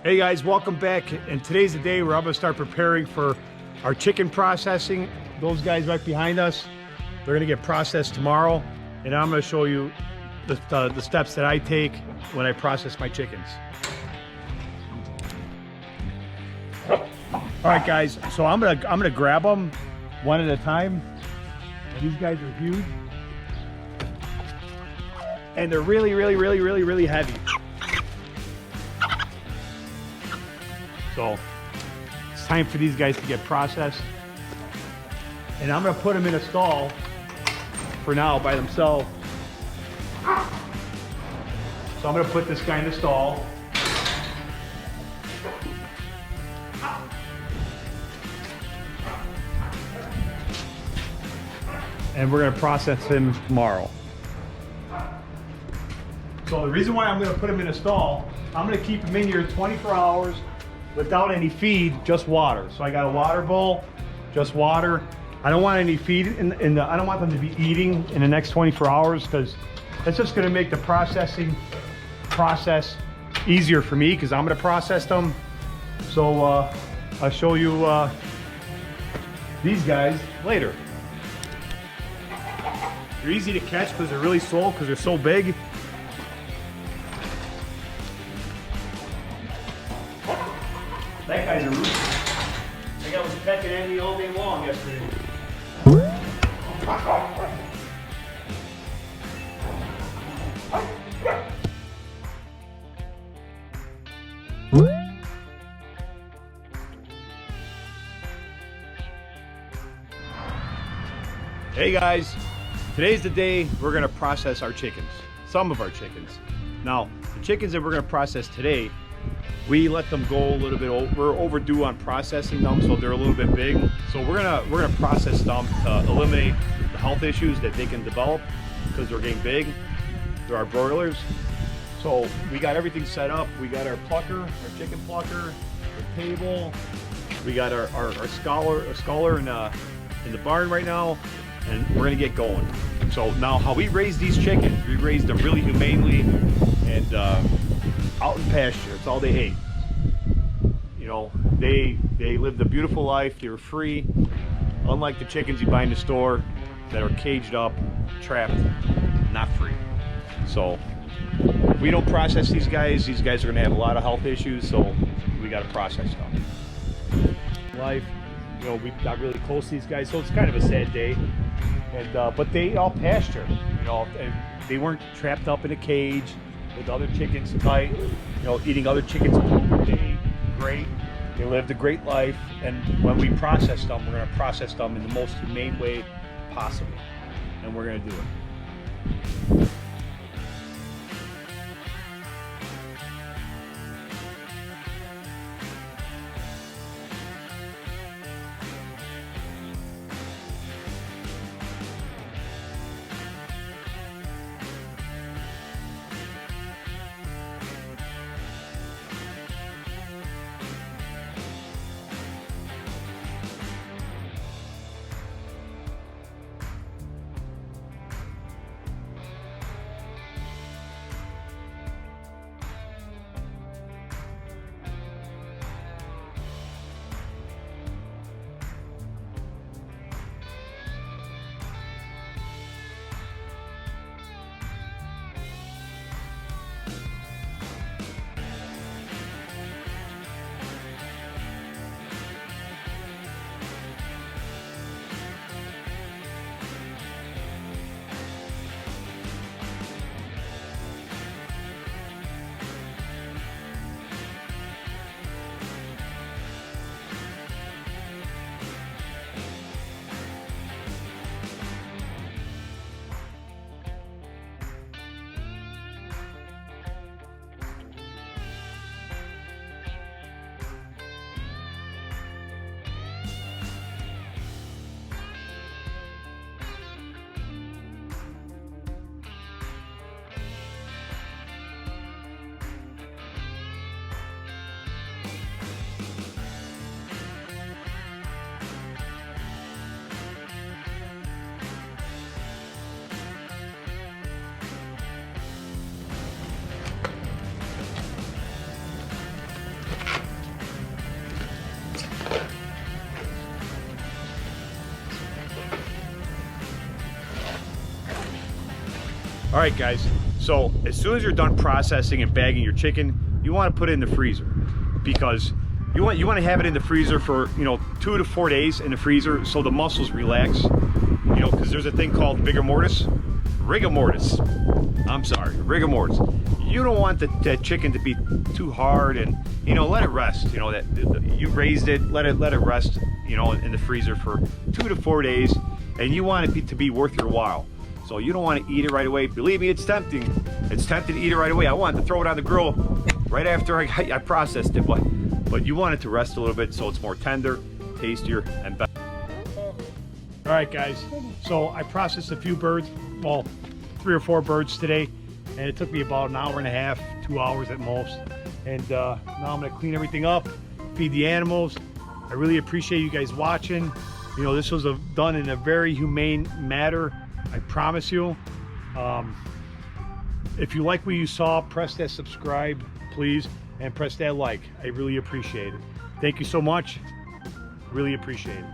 Hey guys, welcome back. And today's the day where I'm gonna start preparing for our chicken processing. Those guys right behind us, they're gonna get processed tomorrow. And I'm gonna show you the steps that I take when I process my chickens. All right guys, so I'm gonna grab them one at a time. And these guys are huge. And they're really heavy. So it's time for these guys to get processed. And I'm gonna put them in a stall for now by themselves. So I'm gonna put this guy in the stall. And we're gonna process him tomorrow. So the reason why I'm gonna put him in a stall, I'm gonna keep him in here 24 hours without any feed, just water. So I got a water bowl, just water. I don't want any feed I don't want them to be eating in the next 24 hours because that's just gonna make the processing process easier for me because I'm gonna process them. So I'll show you these guys later. They're easy to catch because they're really slow because they're so big. That guy's a rooster. That guy was pecking at me all day long yesterday. Hey guys, today's the day we're gonna process our chickens. Some of our chickens. Now, the chickens that we're gonna process today, we let them go a little bit we're overdue on processing them, so they're a little bit big. So we're gonna process them to eliminate the health issues that they can develop because they're getting big. They're our broilers. So we got everything set up. We got our plucker, our chicken plucker, our table. We got our sculler in the barn right now, and we're gonna get going. So now how we raise these chickens, we raise them really humanely and out in pasture. It's all they ate. You know, they lived a beautiful life. They were free, unlike the chickens you buy in the store that are caged up, trapped, not free. So if we don't process these guys are going to have a lot of health issues. So we got to process them. Life, you know, we got really close to these guys, so it's kind of a sad day. And but they ate all pasture. You know, and they weren't trapped up in a cage with other chickens tight, you know, eating other chickens' food. They ate great. They lived a great life. And when we process them, we're going to process them in the most humane way possible. And we're going to do it. All right, guys. So as soon as you're done processing and bagging your chicken, you want to put it in the freezer, because you want to have it in the freezer for 2 to 4 days in the freezer, so the muscles relax. Because there's a thing called rigor mortis. You don't want the chicken to be too hard, and let it rest. That you raised it, let it rest. In the freezer for 2 to 4 days, and you want it to be worth your while. So you don't want to eat it right away. Believe me, it's tempting. It's tempting to eat it right away. I wanted to throw it on the grill right after I processed it, but you want it to rest a little bit so it's more tender, tastier, and better. All right, guys. So I processed a few birds, well, 3 or 4 birds today, and it took me about an hour and a half, 2 hours at most. And now I'm gonna clean everything up, feed the animals. I really appreciate you guys watching. This was done in a very humane manner, I promise you. If you like what you saw, press that subscribe, please, and press that like. I really appreciate it. Thank you so much. Really appreciate it.